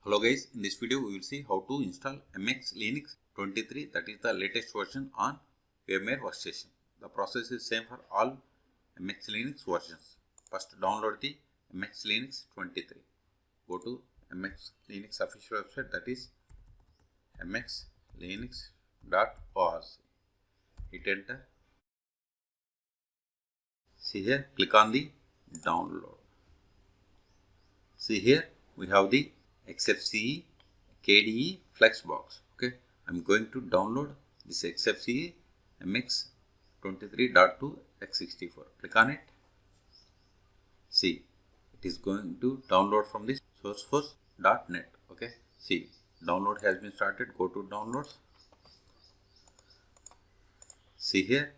Hello guys, in this video we will see how to install MXlinux 23, that is the latest version on VMware Workstation. The process is same for all MXlinux versions. First download the MXlinux 23. Go to MXlinux official website, that is mxlinux.org. Hit enter. See here, click on the download. See here, we have the XFCE KDE Flexbox. Okay, I'm going to download this XFCE MX23.2 x64. Click on it. See, it is going to download from this sourceforce.net. Okay, see, download has been started. Go to downloads. See here,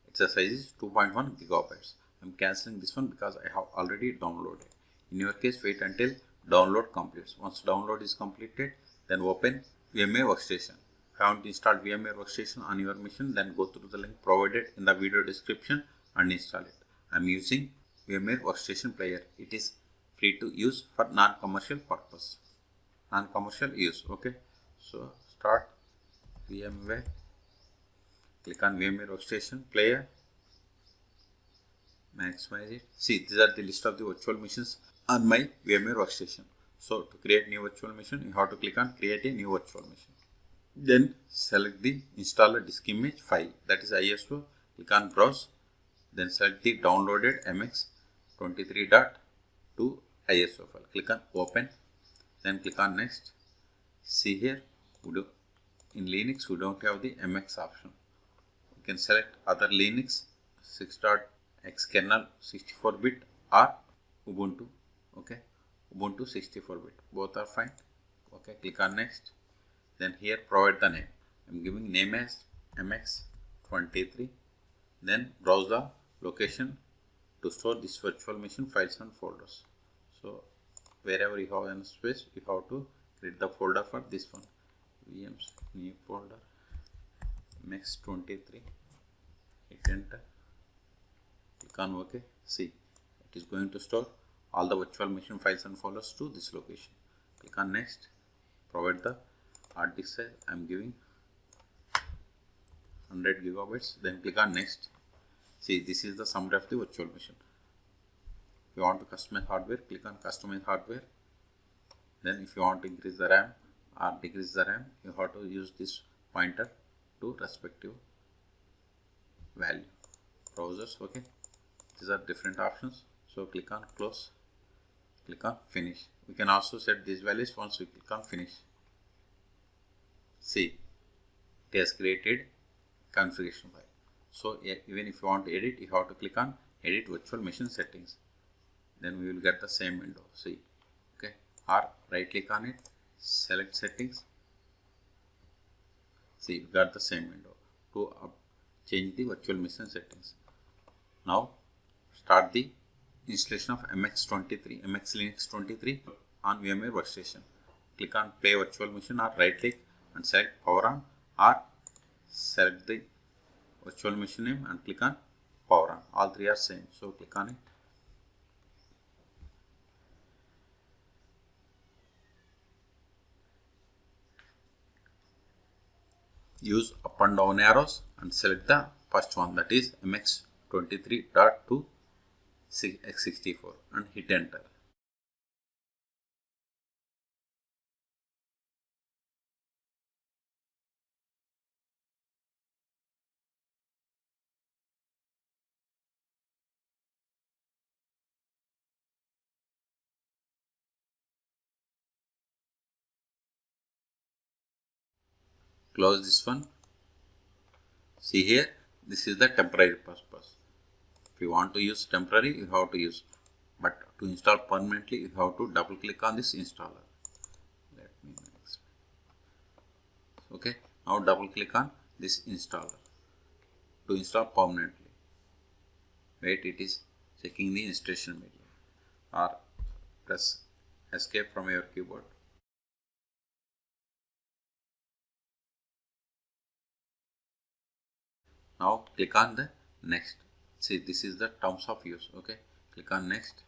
its size is 2.1 gigabytes. I'm cancelling this one because I have already downloaded. In your case, wait until download completes. Once download is completed, then open VMware Workstation. If you haven't installed VMware Workstation on your machine, then go through the link provided in the video description and install it. I'm using VMware Workstation Player. It is free to use for non-commercial purpose. Non-commercial use. Okay. So start VMware. Click on VMware Workstation Player. Maximize it. See, these are the list of the virtual machines on my VMware Workstation. So to create new virtual machine, you have to click on create a new virtual machine. Then select the installer disk image file, that is ISO. Click on browse. Then select the downloaded MX23.2 ISO file. Click on open. Then click on next. See here, in Linux we don't have the MX option. You can select other Linux 6.x kernel 64-bit or Ubuntu. Okay, Ubuntu 64-bit, both are fine. Okay, click on next. Then here provide the name. I'm giving name as MX23. Then browse the location to store this virtual machine files and folders. So wherever you have any space, you have to create the folder for this one. VM's new folder MX23. Hit enter. Click on OK. See, it is going to store all the virtual machine files and folders to this location. Click on next. Provide the hard disk size. I am giving 100 gigabytes. Then click on next. See, this is the summary of the virtual machine. If you want to customize hardware, click on customize hardware. Then if you want to increase the RAM or decrease the RAM, you have to use this pointer to respective value. Browsers. Okay, these are different options. So click on close. Click on finish. We can also set these values once we click on finish. See, it has created configuration file. So even if you want to edit, you have to click on edit virtual machine settings. Then we will get the same window. See, okay, or right click on it, select settings. See, we got the same window to change the virtual machine settings. Now start the installation of MXlinux 23 on VMware Workstation. Click on play virtual machine or right click and select power on, or select the virtual machine name and click on power on. All three are same, so click on it. Use up and down arrows and select the first one, that is MX23.2 x64 and hit enter. Close this one. See here, this is the temporary purpose. If you want to use temporary, you have to use, but to install permanently, you have to double click on this installer. Let me explain. Okay, now double click on this installer to install permanently. Wait, it is checking the installation media, or press escape from your keyboard. Now click on the next. See, this is the terms of use. Okay, click on next.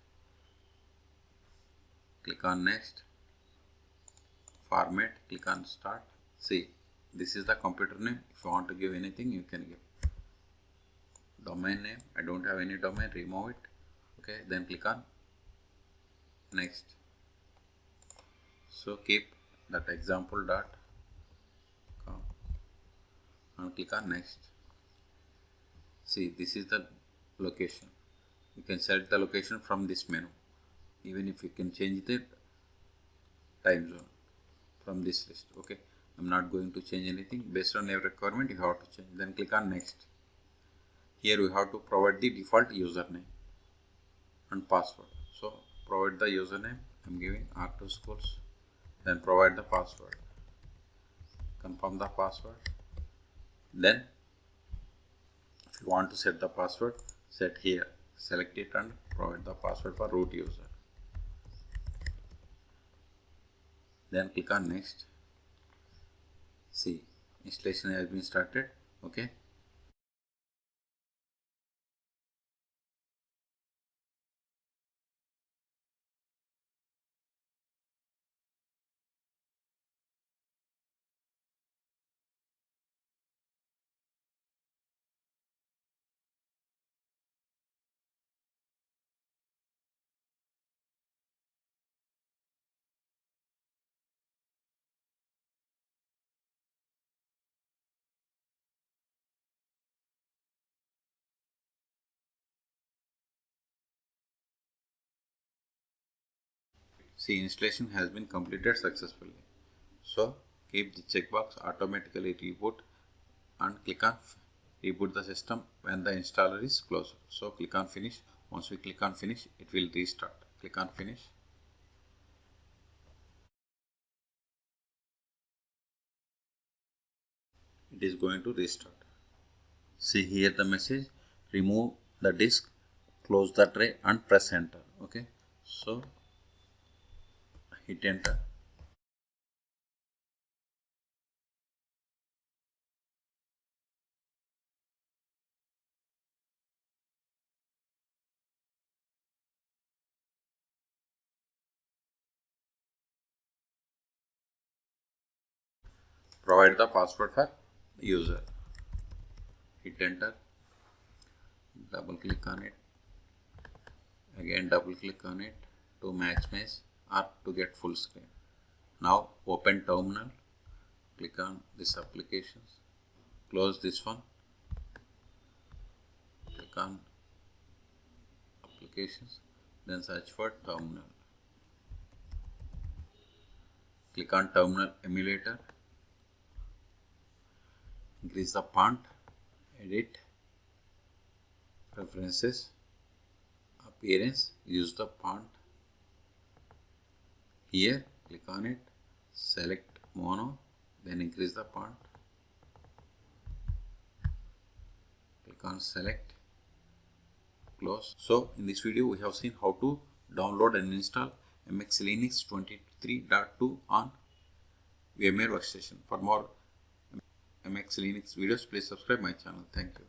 Click on next. format, click on start. See, this is the computer name. If you want to give anything, you can give. Domain name, I don't have any domain, remove it. Okay, then click on next. So keep that example.com and click on next. See, this is the location. You can select the location from this menu. Even if you can change the time zone from this list. Okay, I'm not going to change anything. Based on your requirement, you have to change. Then click on next. Here we have to provide the default username and password. So provide the username. I'm giving R2 schools. Then provide the password. Confirm the password. Then if you want to set the password, set here. Select it and provide the password for root user. Then click on next. See, installation has been started. Okay. See, installation has been completed successfully. So keep the checkbox automatically reboot and click on reboot the system when the installer is closed. So click on finish. Once we click on finish, it will restart. Click on finish. It is going to restart. See here the message, remove the disk, close the tray and press enter. Okay, so hit enter. Provide the password for user. Hit enter. Double click on it. Again double click on it to maximize or to get full screen. Now open terminal. Click on this applications. Close this one. Click on applications. Then search for terminal. Click on terminal emulator. Increase the font. Edit. Preferences. Appearance. Use the font. Here click on it. Select mono. Then increase the font. Click on select. Close. So in this video we have seen how to download and install MXlinux 23.2 on VMware Workstation. For more MXlinux videos, please subscribe my channel. Thank you.